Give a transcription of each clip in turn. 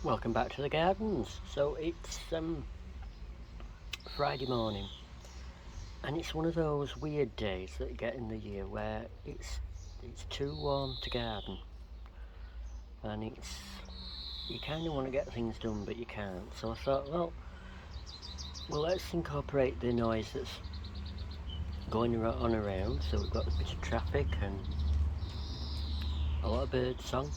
Welcome back to the gardens. So it's Friday morning, and it's one of those weird days that you get in the year where it's too warm to garden, and you kind of want to get things done but you can't. So I thought, well, let's incorporate the noise that's going on around. So we've got a bit of traffic and a lot of bird song.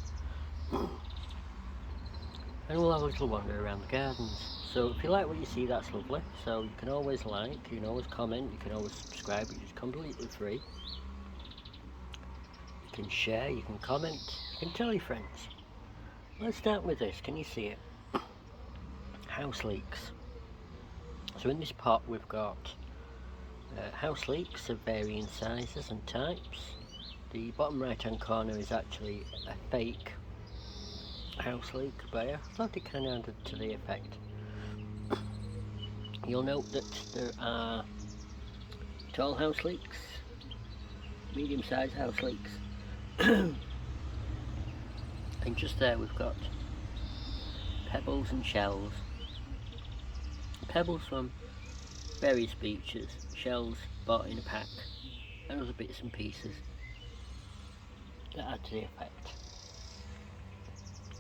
And we'll have a little wander around the gardens. So if you like what you see, that's lovely. So you can always like, you can always comment, you can always subscribe, which is completely free. You can share, you can comment, you can tell your friends. Let's start with this. Can you see it? House leeks. So in this pot we've got house leeks of varying sizes and types. The bottom right hand corner is actually a fake house leek, but I thought it kind of added to the effect. You'll note that there are tall house leeks, medium sized house leeks, and just there we've got pebbles and shells. Pebbles from various beaches, shells bought in a pack, and other bits and pieces that add to the effect.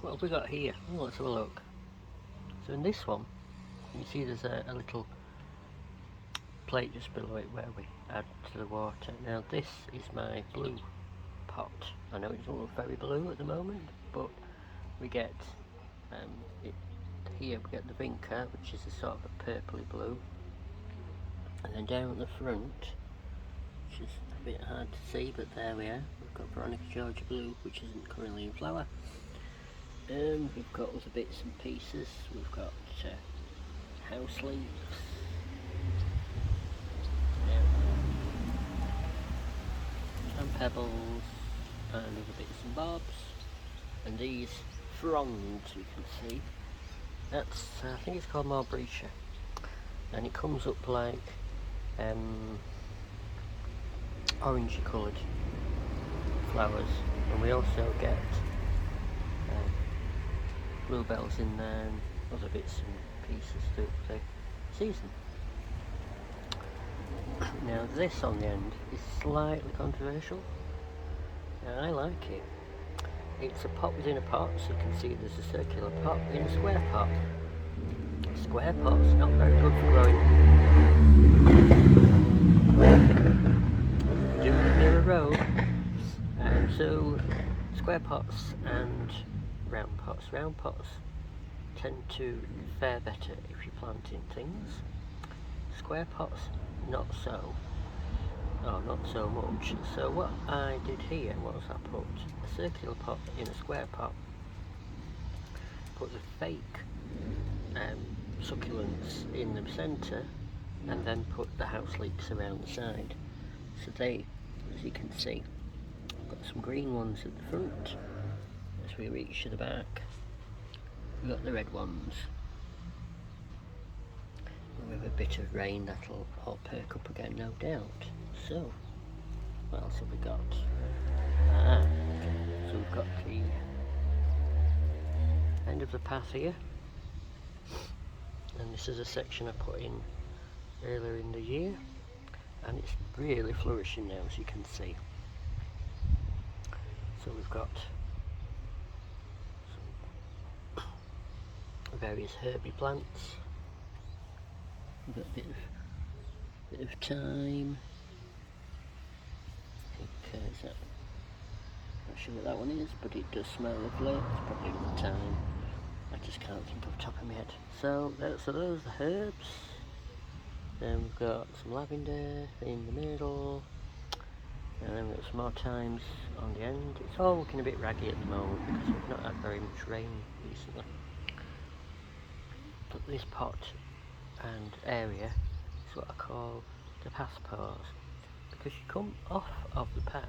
What have we got here? Oh, let's have a look. So in this one, you see there's a little plate just below it where we add to the water. Now this is my blue pot. I know it doesn't look very blue at the moment, but we get here we get the vinca, which is a sort of a purpley blue, and then down at the front, which is a bit hard to see, but there we are, we've got Veronica Georgia blue, which isn't currently in flower. We've got other bits and pieces. We've got house leeks, and pebbles, and other bits and bobs. And these fronds we can see. That's I think it's called Marbricia, and it comes up like orangey coloured flowers. And we also get bluebells in there and other bits and pieces throughout the season. Now this on the end is slightly controversial, and I like it. It's a pot within a pot, so you can see there's a circular pot in a square pot. Square pot's not very good for growing. Do near a road. So square pots and round pots. Round pots tend to fare better if you're planting things. Square pots, not so much. So what I did here was I put a circular pot in a square pot, put the fake succulents in the centre, and then put the house leeks around the side. So they, as you can see, got some green ones at the front. As we reach to the back, we've got the red ones. With a bit of rain, that'll all perk up again, no doubt. So, what else have we got? So we've got the end of the path here, and this is a section I put in earlier in the year, and it's really flourishing now, as you can see. So we've got some various herby plants. We've got a bit of thyme. I think not sure what that one is, but it does smell lovely. It's probably the thyme. I just can't think off the top of my head. So those are the herbs. Then we've got some lavender in the middle, and then we've got some more thymes on the end. It's all looking a bit raggy at the moment because we've not had very much rain recently. But this pot and area is what I call the pass pause, because you come off of the pass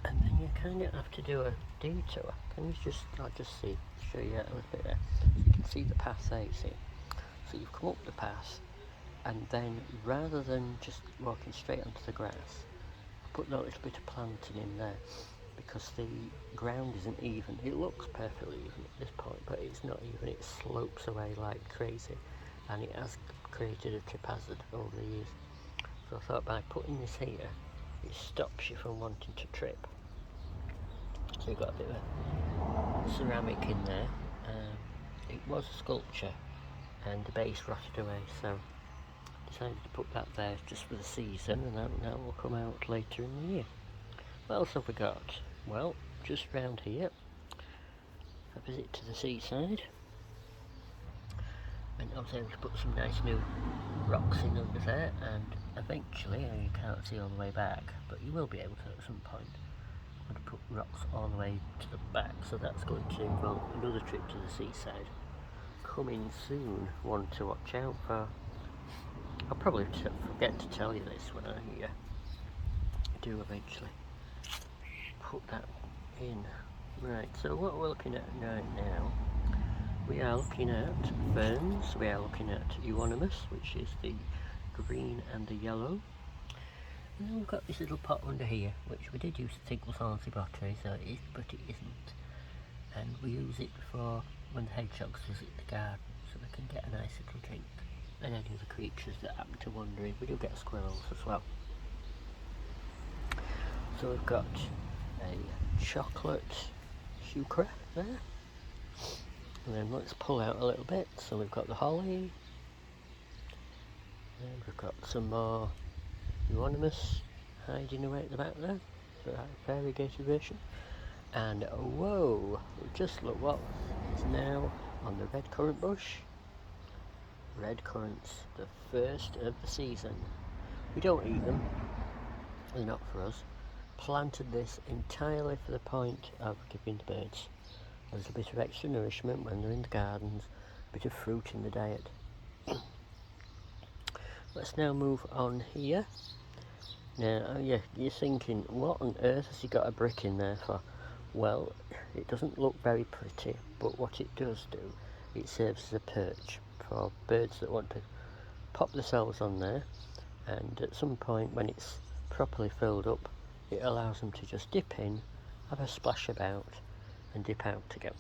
and then you kind of have to do a detour. I'll just show you a little bit there. So you can see the pass there, you see. So you've come up the pass, and then rather than just walking straight onto the grass, put that little bit of planting in there. because the ground isn't even. It looks perfectly even at this point, but it's not even. It slopes away like crazy, and it has created a trip hazard over the years. So I thought by putting this here, it stops you from wanting to trip. So you've got a bit of ceramic in there. It was a sculpture, and the base rotted away, so decided to put that there just for the season, and that will come out later in the year. What else have we got? Well, just round here, a visit to the seaside, and I was able to put some nice new rocks in under there, and eventually, you can't see all the way back, but you will be able to at some point. I'm going to put rocks all the way to the back, so that's going to involve another trip to the seaside. Coming soon, one to watch out for. I'll probably forget to tell you this when I do eventually put that in. Right, so what we're looking at right now, we are looking at ferns, we are looking at euonymus, which is the green and the yellow. And then we've got this little pot under here, which we did used to think was Hornsey-Bottery, so it is, but it isn't. And we use it for when the hedgehogs visit the garden, so they can get a nice little drink. And any other creatures that happen to wander in. We do get squirrels as well. So we've got a chocolate heuchera there. And then let's pull out a little bit. So we've got the holly. And we've got some more euonymus hiding away at the back there. So that variegated version. And whoa, just look what is now on the red currant bush. Red currants, the first of the season. We don't eat them, they're not for us. Planted this entirely for the point of giving the birds a little bit of extra nourishment when they're in the gardens, a bit of fruit in the diet. Let's now move on here. Now, you're thinking, what on earth has he got a brick in there for? Well, it doesn't look very pretty, but what it does do, it serves as a perch for birds that want to pop themselves on there, and at some point when it's properly filled up, it allows them to just dip in, have a splash about, and dip out again.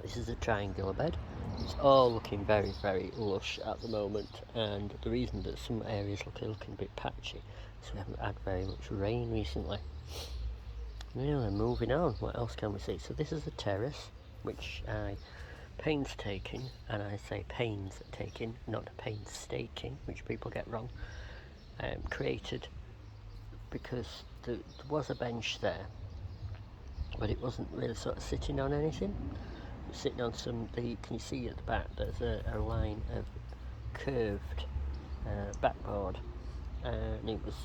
This is a triangular bed. It's all looking very, very lush at the moment, and the reason that some areas looking a bit patchy is we haven't had very much rain recently. Now then, moving on, what else can we see? So this is a terrace, which I painstaking, and I say painstaking, not painstaking, which people get wrong, created because there was a bench there, but it wasn't really sort of sitting on anything. It was sitting on some, can you see at the back, there's a line of curved backboard, and it was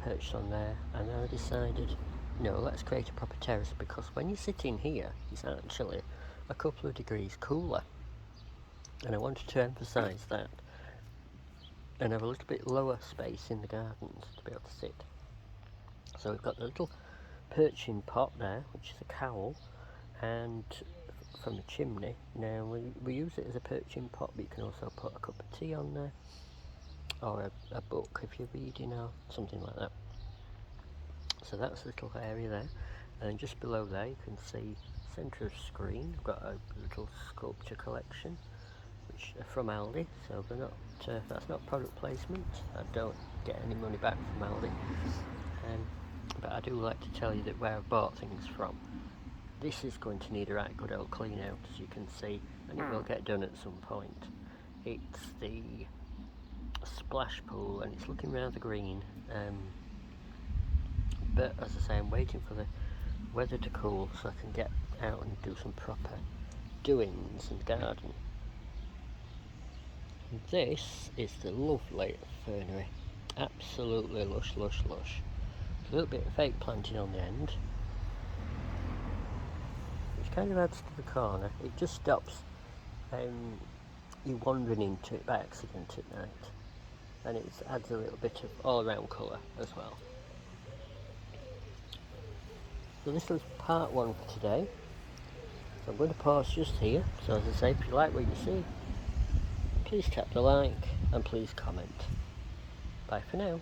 perched on there, and I decided, no, let's create a proper terrace, because when you sit in here, it's actually a couple of degrees cooler, and I wanted to emphasise that and have a little bit lower space in the gardens to be able to sit. So we've got the little perching pot there, which is a cowl, and from the chimney. Now we use it as a perching pot, but you can also put a cup of tea on there, or a book if you're reading, or something like that. So that's a little area there, and just below there you can see centre of screen. I've got a little sculpture collection, which are from Aldi, so they're not. That's not product placement. I don't get any money back from Aldi, but I do like to tell you that where I bought things from. This is going to need a right good old clean out, as you can see, and it will get done at some point. It's the splash pool, and it's looking rather green. But as I say, I'm waiting for the weather to cool so I can get out and do some proper doings in the garden. This is the lovely fernery. Absolutely lush, lush, lush. A little bit of fake planting on the end, which kind of adds to the corner. It just stops you wandering into it by accident at night, and it adds a little bit of all-round colour as well. So this was part one for today. So I'm going to pause just here. So as I say, if you like what you see, please tap the like and please comment. Bye for now.